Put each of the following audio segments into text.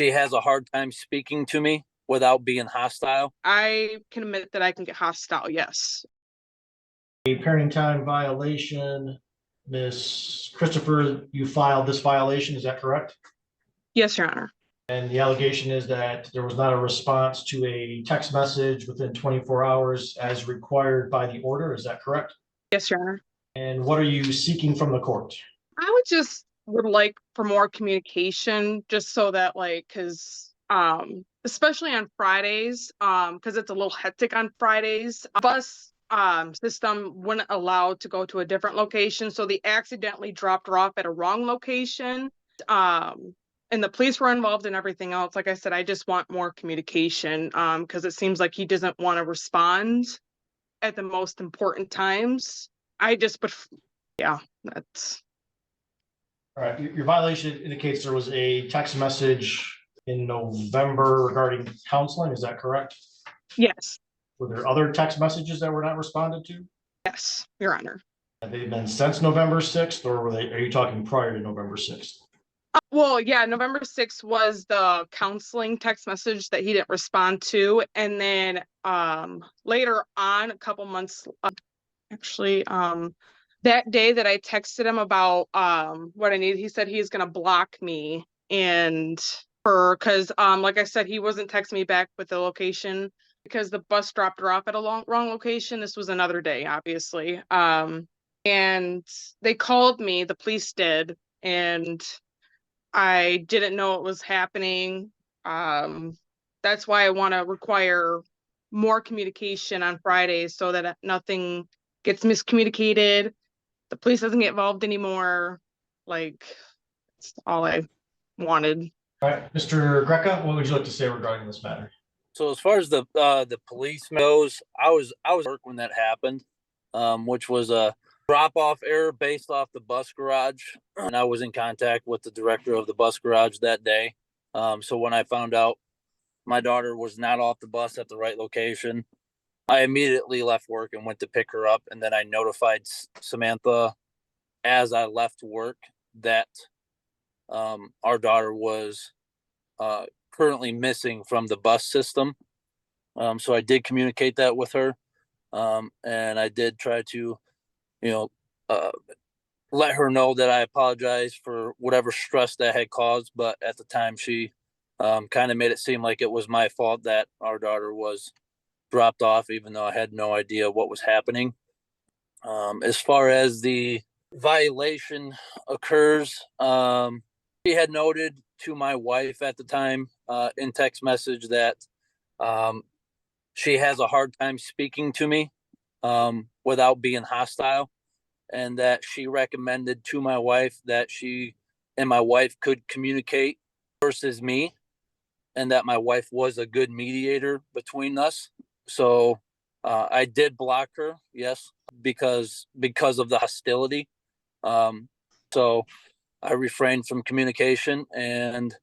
She has a hard time speaking to me without being hostile. I can admit that I can get hostile, yes. A parenting time violation. Miss Christopher, you filed this violation, is that correct? Yes, Your Honor. And the allegation is that there was not a response to a text message within 24 hours as required by the order, is that correct? Yes, Your Honor. And what are you seeking from the court? I would like for more communication, just so that because especially on Fridays, because it's a little hectic on Fridays, bus system wouldn't allow to go to a different location, so they accidentally dropped her off at a wrong location. And the police were involved in everything else. Like I said, I just want more communication, because it seems like he doesn't want to respond at the most important times. Yeah, that's. All right, your violation indicates there was a text message in November regarding counseling, is that correct? Yes. Were there other text messages that were not responded to? Yes, Your Honor. Have they been since November 6th, or are you talking prior to November 6th? Well, yeah, November 6th was the counseling text message that he didn't respond to. And then later on, a couple months, that day that I texted him about what I needed, he said he's gonna block me because like I said, he wasn't texting me back with the location because the bus dropped her off at a wrong location. This was another day, obviously. And they called me, the police did, and I didn't know it was happening. That's why I want to require more communication on Fridays so that nothing gets miscommunicated. The police doesn't get involved anymore. That's all I wanted. All right, Mr. Greca, what would you like to say regarding this matter? So as far as the police goes, I was at work when that happened, which was a drop-off error based off the bus garage, and I was in contact with the director of the bus garage that day. So when I found out my daughter was not off the bus at the right location, I immediately left work and went to pick her up, and then I notified Samantha as I left work that our daughter was currently missing from the bus system. So I did communicate that with her, and I did try to let her know that I apologize for whatever stress that had caused. But at the time, she kind of made it seem like it was my fault that our daughter was dropped off, even though I had no idea what was happening. As far as the violation occurs, she had noted to my wife at the time in text message that she has a hard time speaking to me without being hostile, and that she recommended to my wife that she and my wife could communicate versus me, and that my wife was a good mediator between us. So I did block her, yes, because of the hostility. So I refrained from communication, and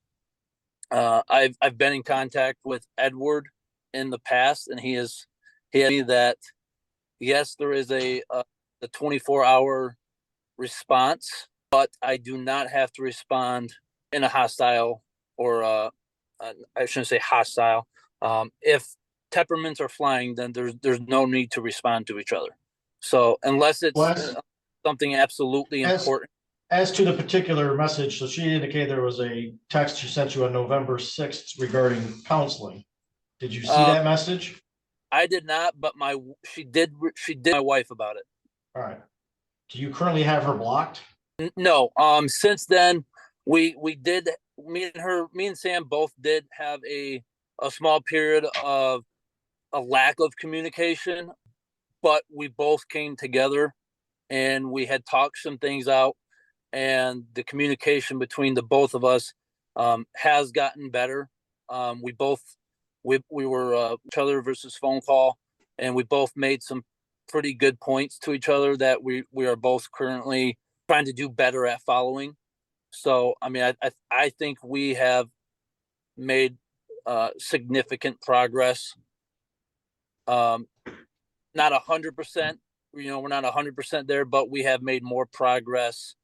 I've been in contact with Edward in the past, and he had me that yes, there is a 24-hour response, but I do not have to respond in a hostile or I shouldn't say hostile. If temperaments are flying, then there's no need to respond to each other. So unless it's something absolutely important. As to the particular message, so she indicated there was a text she sent you on November 6th regarding counseling. Did you see that message? I did not, but she did my wife about it. All right. Do you currently have her blocked? No. Since then, me and Sam both did have a small period of a lack of communication, but we both came together and we had talked some things out, and the communication between the both of us has gotten better. We were each other versus phone call, and we both made some pretty good points to each other that we are both currently trying to do better at following. So, I mean, I think we have made significant progress. Not 100%, we're not 100% there, but we have made more progress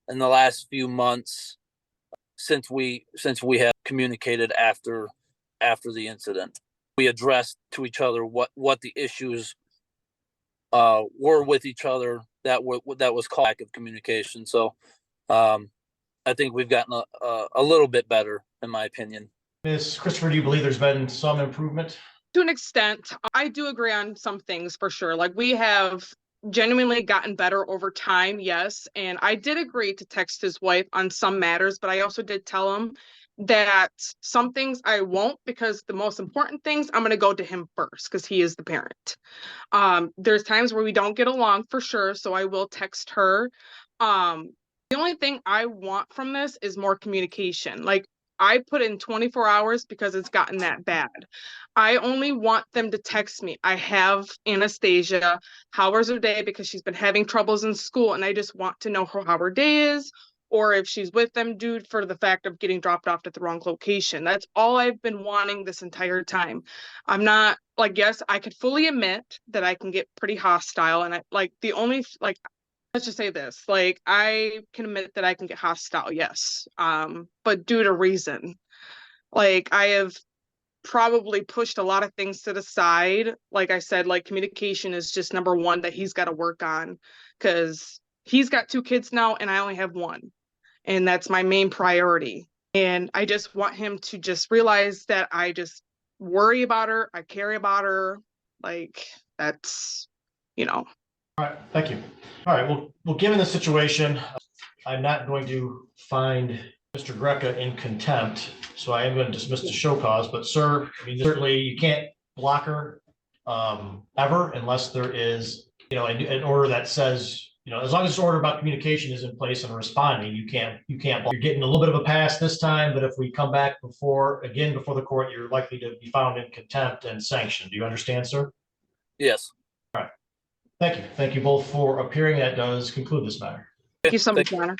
in the last few months since we have communicated after the incident. We addressed to each other what the issues were with each other that was called lack of communication. So I think we've gotten a little bit better, in my opinion. Ms. Christopher, do you believe there's been some improvement? To an extent, I do agree on some things for sure. Like, we have genuinely gotten better over time, yes. And I did agree to text his wife on some matters, but I also did tell him that some things I won't, because the most important things, I'm going to go to him first because he is the parent. There's times where we don't get along for sure, so I will text her. The only thing I want from this is more communication. Like, I put in 24 hours because it's gotten that bad. I only want them to text me. I have Anastasia hours a day because she's been having troubles in school, and I just want to know how her day is, or if she's with them due for the fact of getting dropped off at the wrong location. That's all I've been wanting this entire time. I'm not like, yes, I could fully admit that I can get pretty hostile, and let's just say this, like, I can admit that I can get hostile, yes. But due to reason. Like, I have probably pushed a lot of things to the side. Like I said, like, communication is just number one that he's got to work on, because he's got 2 kids now and I only have 1. And that's my main priority. And I just want him to just realize that I just worry about her. I care about her. Like, that's, All right, thank you. All right, well, given the situation, I'm not going to find Mr. Greca in contempt, so I am going to dismiss the show cause. But sir, I mean, certainly you can't block her ever unless there is, an order that says, as long as this order about communication is in place and responding, you can't. You're getting a little bit of a pass this time, but if we come back before the court, you're likely to be found in contempt and sanctioned. Do you understand, sir? Yes. All right. Thank you. Thank you both for appearing. That does conclude this matter. thank you so much, Your Honor.